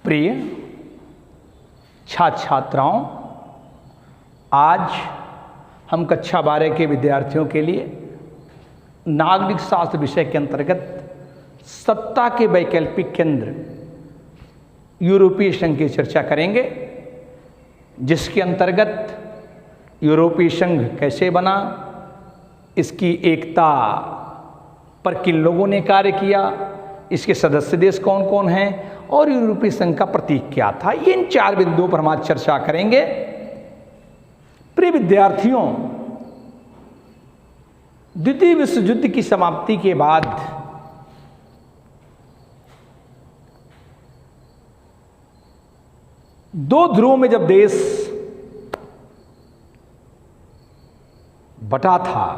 प्रिय छात्र छात्राओं, आज हम कक्षा 12 के विद्यार्थियों के लिए नागरिक शास्त्र विषय के अंतर्गत सत्ता के वैकल्पिक केंद्र यूरोपीय संघ की चर्चा करेंगे, जिसके अंतर्गत यूरोपीय संघ कैसे बना, इसकी एकता पर किन लोगों ने कार्य किया, इसके सदस्य देश कौन कौन हैं और यूरोपीय संघ का प्रतीक क्या था। इन 4 बिंदुओं पर हम आज चर्चा करेंगे। प्रिय विद्यार्थियों, द्वितीय विश्व युद्ध की समाप्ति के बाद दो ध्रुवों में जब देश बटा था,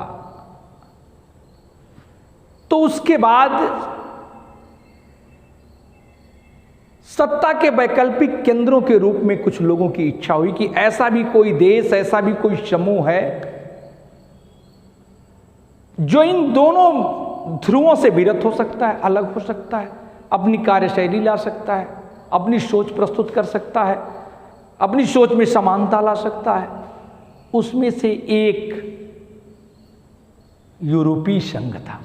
तो उसके बाद सत्ता के वैकल्पिक केंद्रों के रूप में कुछ लोगों की इच्छा हुई कि ऐसा भी कोई देश, ऐसा भी कोई समूह है जो इन दोनों ध्रुवों से विरत हो सकता है, अलग हो सकता है, अपनी कार्यशैली ला सकता है, अपनी सोच प्रस्तुत कर सकता है, अपनी सोच में समानता ला सकता है। उसमें से एक यूरोपीय संघ था।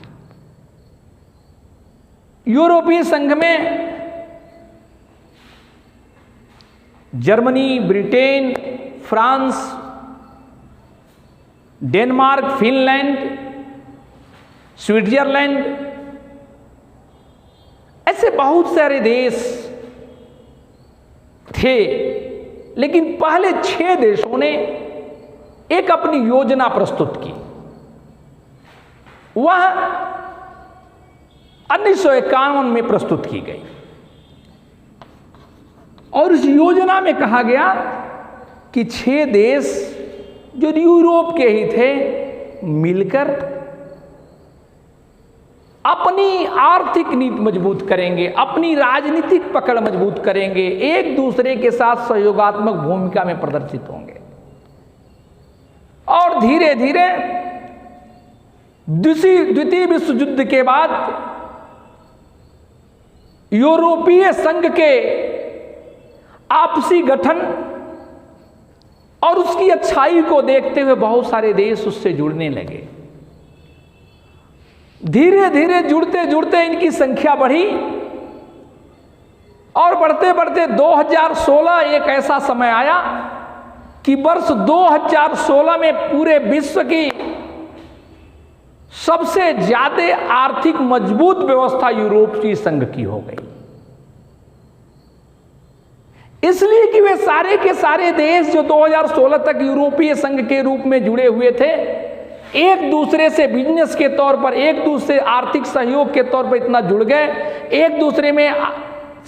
यूरोपीय संघ में Germany, Britain, France, Denmark, Finland, Switzerland, ऐसे बहुत सारे देश थे। लेकिन पहले 6 देशों ने एक अपनी योजना प्रस्तुत की। वह 1951 में प्रस्तुत की गई और उस योजना में कहा गया कि 6 देश जो यूरोप के ही थे मिलकर अपनी आर्थिक नीति मजबूत करेंगे, अपनी राजनीतिक पकड़ मजबूत करेंगे, एक दूसरे के साथ सहयोगात्मक भूमिका में प्रदर्शित होंगे और धीरे धीरे द्वितीय विश्व युद्ध के बाद यूरोपीय संघ के आपसी गठन और उसकी अच्छाई को देखते हुए बहुत सारे देश उससे जुड़ने लगे। धीरे धीरे जुड़ते जुड़ते इनकी संख्या बढ़ी और बढ़ते बढ़ते 2016 एक ऐसा समय आया कि वर्ष 2016 में पूरे विश्व की सबसे ज्यादा आर्थिक मजबूत व्यवस्था यूरोपीय संघ की हो गई। इसलिए कि वे सारे के सारे देश जो 2016 तक यूरोपीय संघ के रूप में जुड़े हुए थे, एक दूसरे से बिजनेस के तौर पर, एक दूसरे आर्थिक सहयोग के तौर पर इतना जुड़ गए, एक दूसरे में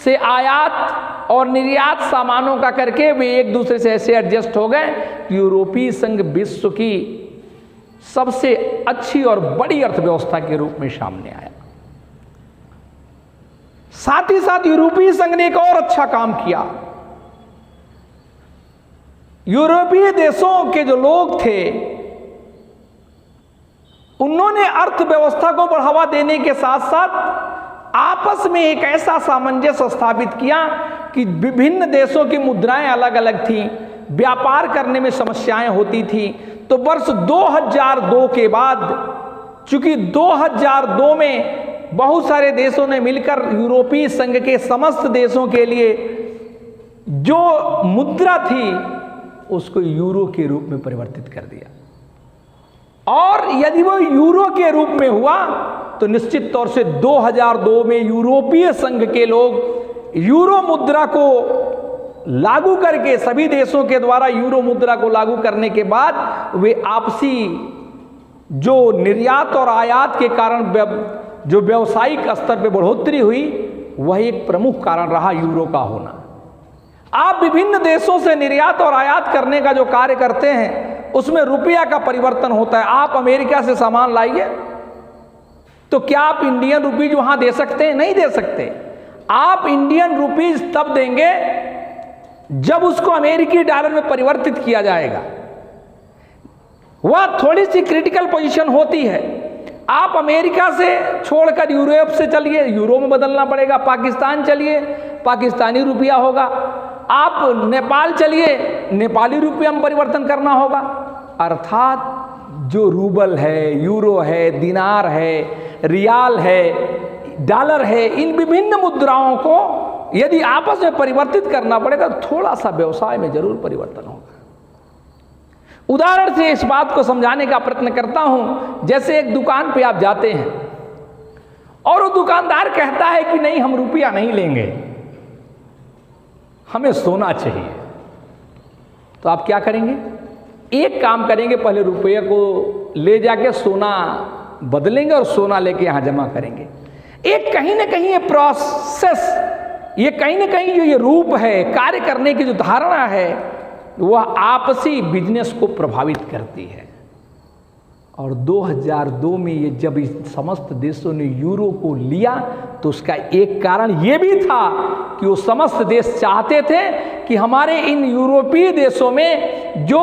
से आयात और निर्यात सामानों का करके वे एक दूसरे से ऐसे एडजस्ट हो गए कि यूरोपीय संघ विश्व की सबसे अच्छी और बड़ी अर्थव्यवस्था के रूप में सामने आया। साथ ही साथ यूरोपीय संघ ने एक और अच्छा काम किया। यूरोपीय देशों के जो लोग थे उन्होंने अर्थव्यवस्था को बढ़ावा देने के साथ साथ आपस में एक ऐसा सामंजस्य स्थापित किया कि विभिन्न देशों की मुद्राएं अलग अलग थी, व्यापार करने में समस्याएं होती थी। तो वर्ष 2002 के बाद, चूंकि 2002 में बहुत सारे देशों ने मिलकर यूरोपीय संघ के समस्त देशों के लिए जो मुद्रा थी उसको यूरो के रूप में परिवर्तित कर दिया। और यदि वो यूरो के रूप में हुआ तो निश्चित तौर से 2002 में यूरोपीय संघ के लोग यूरो मुद्रा को लागू करके, सभी देशों के द्वारा यूरो मुद्रा को लागू करने के बाद वे आपसी जो निर्यात और आयात के कारण जो व्यावसायिक स्तर पर बढ़ोतरी हुई, वह एक प्रमुख कारण रहा यूरो का होना। आप विभिन्न देशों से निर्यात और आयात करने का जो कार्य करते हैं उसमें रुपया का परिवर्तन होता है। आप अमेरिका से सामान लाइए तो क्या आप इंडियन रुपीज वहां दे सकते हैं? नहीं दे सकते। आप इंडियन रुपीज तब देंगे जब उसको अमेरिकी डॉलर में परिवर्तित किया जाएगा। वह थोड़ी सी क्रिटिकल पोजीशन होती है। आप अमेरिका से छोड़कर यूरोप से चलिए, यूरो में बदलना पड़ेगा। पाकिस्तान चलिए, पाकिस्तानी रुपया होगा। आप नेपाल चलिए, नेपाली रुपया में परिवर्तन करना होगा। अर्थात जो रूबल है, यूरो है, दिनार है, रियाल है, डॉलर है, इन विभिन्न मुद्राओं को यदि आपस में परिवर्तित करना पड़ेगा तो थोड़ा सा व्यवसाय में जरूर परिवर्तन होगा। उदाहरण से इस बात को समझाने का प्रयत्न करता हूं। जैसे एक दुकान पे आप जाते हैं और वो दुकानदार कहता है कि नहीं, हम रुपया नहीं लेंगे, हमें सोना चाहिए। तो आप क्या करेंगे? एक काम करेंगे, पहले रुपये को ले जाके सोना बदलेंगे और सोना लेके यहां जमा करेंगे। एक कहीं ना कहीं ये प्रोसेस, ये कहीं ना कहीं जो ये रूप है, कार्य करने की जो धारणा है, वह आपसी बिजनेस को प्रभावित करती है। और 2002 में ये जब इस समस्त देशों ने यूरो को लिया तो उसका एक कारण ये भी था कि वो समस्त देश चाहते थे कि हमारे इन यूरोपीय देशों में जो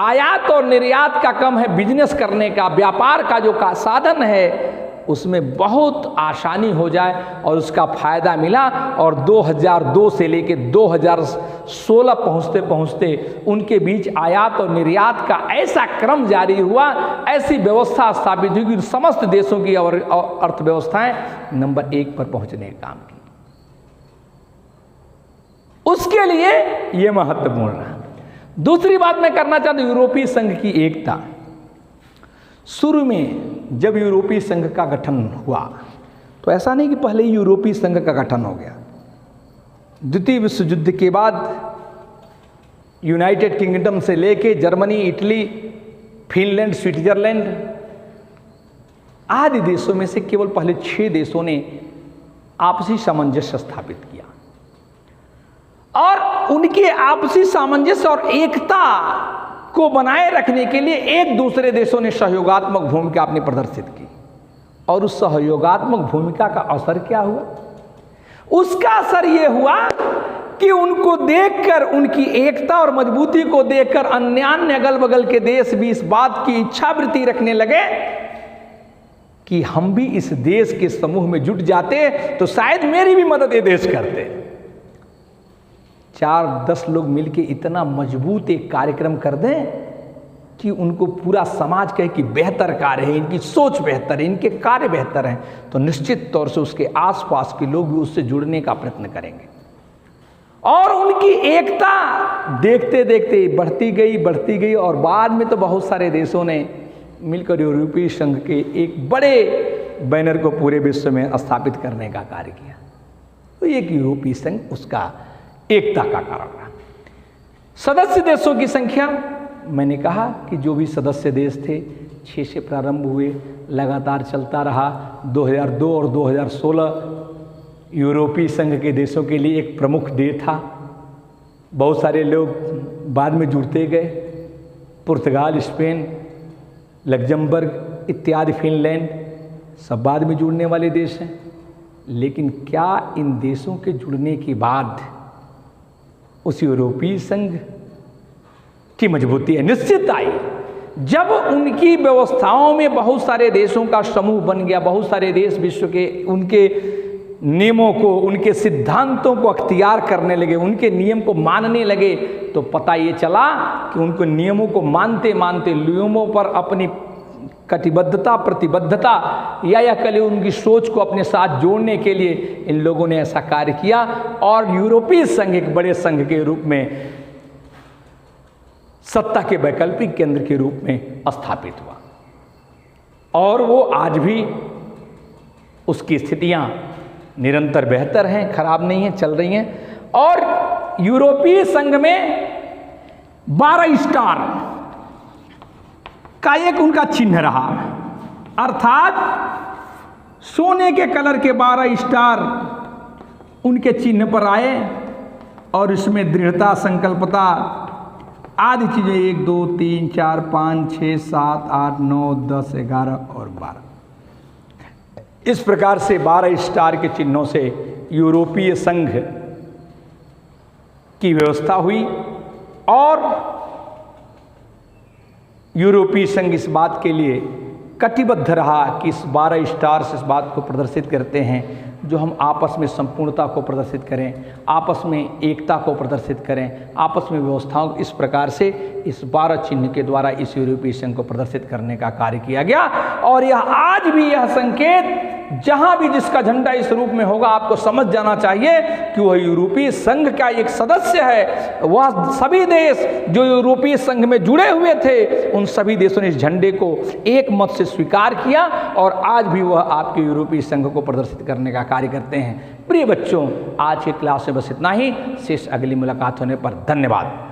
आयात और निर्यात का कम है, बिजनेस करने का, व्यापार का जो का साधन है, उसमें बहुत आसानी हो जाए। और उसका फायदा मिला। और 2002 से लेकर 2016 पहुँचते पहुँचते उनके बीच आयात और निर्यात का ऐसा क्रम जारी हुआ, ऐसी व्यवस्था स्थापित हुई कि समस्त देशों की और अर्थव्यवस्थाएं नंबर 1 पर पहुँचने का काम की। उसके लिए यह महत्वपूर्ण है। दूसरी बात मैं करना चाहता हूं, यूरोपीय संघ की एकता। शुरू में जब यूरोपीय संघ का गठन हुआ तो ऐसा नहीं कि पहले ही यूरोपीय संघ का गठन हो गया। द्वितीय विश्व युद्ध के बाद यूनाइटेड किंगडम से लेके जर्मनी, इटली, फिनलैंड, स्विट्जरलैंड आदि देशों में से केवल पहले 6 देशों ने आपसी सामंजस्य स्थापित किया। और उनके आपसी सामंजस्य और एकता को बनाए रखने के लिए एक दूसरे देशों ने सहयोगात्मक भूमिका अपनी प्रदर्शित की। और उस सहयोगात्मक भूमिका का असर क्या हुआ? उसका असर यह हुआ कि उनको देखकर, उनकी एकता और मजबूती को देखकर अन्य अगल बगल के देश भी इस बात की इच्छावृत्ति रखने लगे कि हम भी इस देश के समूह में जुट जाते तो शायद मेरी भी मदद ये देश करते। 4-10 लोग मिलके इतना मजबूत एक कार्यक्रम कर दें कि उनको पूरा समाज कहे कि बेहतर कार्य है, इनकी सोच बेहतर है, इनके कार्य बेहतर हैं, तो निश्चित तौर से उसके आसपास के लोग भी उससे जुड़ने का प्रयत्न करेंगे। और उनकी एकता देखते देखते बढ़ती गई और बाद में तो बहुत सारे देशों ने मिलकर यूरोपीय संघ के एक बड़े बैनर को पूरे विश्व में स्थापित करने का कार्य किया। तो एक यूरोपीय संघ उसका एकता का कारण रहा। सदस्य देशों की संख्या, मैंने कहा कि जो भी सदस्य देश थे 6 से प्रारंभ हुए, लगातार चलता रहा। 2002 और 2016 यूरोपीय संघ के देशों के लिए एक प्रमुख डे था। बहुत सारे लोग बाद में जुड़ते गए। पुर्तगाल, स्पेन, लग्जमबर्ग इत्यादि, फिनलैंड, सब बाद में जुड़ने वाले देश हैं। लेकिन क्या इन देशों के जुड़ने के बाद उस यूरोपीय संघ की मजबूती है? निश्चित आई। जब उनकी व्यवस्थाओं में बहुत सारे देशों का समूह बन गया, बहुत सारे देश विश्व के उनके नियमों को, उनके सिद्धांतों को अख्तियार करने लगे, उनके नियम को मानने लगे, तो पता ये चला कि उनको नियमों को मानते मानते नियमों पर अपनी कटिबद्धता, प्रतिबद्धता या कले उनकी सोच को अपने साथ जोड़ने के लिए इन लोगों ने ऐसा कार्य किया। और यूरोपीय संघ एक बड़े संघ के रूप में, सत्ता के वैकल्पिक केंद्र के रूप में स्थापित हुआ। और वो आज भी उसकी स्थितियां निरंतर बेहतर हैं, खराब नहीं हैं, चल रही हैं। और यूरोपीय संघ में 12 स्टार का एक उनका चिन्ह रहा, अर्थात सोने के कलर के 12 स्टार उनके चिन्ह पर आए। और इसमें दृढ़ता, संकल्पता आदि चीजें 1 2 3 4 5 6 7 8 9 10 11 और 12 इस प्रकार से 12 स्टार के चिन्हों से यूरोपीय संघ की व्यवस्था हुई। और यूरोपीय संघ इस बात के लिए कटिबद्ध रहा कि इस 12 स्टार्स इस बात को प्रदर्शित करते हैं जो हम आपस में संपूर्णता को प्रदर्शित करें, आपस में एकता को प्रदर्शित करें, आपस में व्यवस्थाओं इस प्रकार से इस 12 चिन्ह के द्वारा इस यूरोपीय संघ को प्रदर्शित करने का कार्य किया गया। और यह आज भी यह संकेत जहां भी जिसका झंडा इस रूप में होगा आपको समझ जाना चाहिए कि वह यूरोपीय संघ का एक सदस्य है। वह सभी देश जो यूरोपीय संघ में जुड़े हुए थे उन सभी देशों ने इस झंडे को एक मत से स्वीकार किया और आज भी वह आपके यूरोपीय संघ को प्रदर्शित करने का कार्य करते हैं। प्रिय बच्चों, आज के क्लास में बस इतना ही। शेष अगली मुलाकात होने पर धन्यवाद।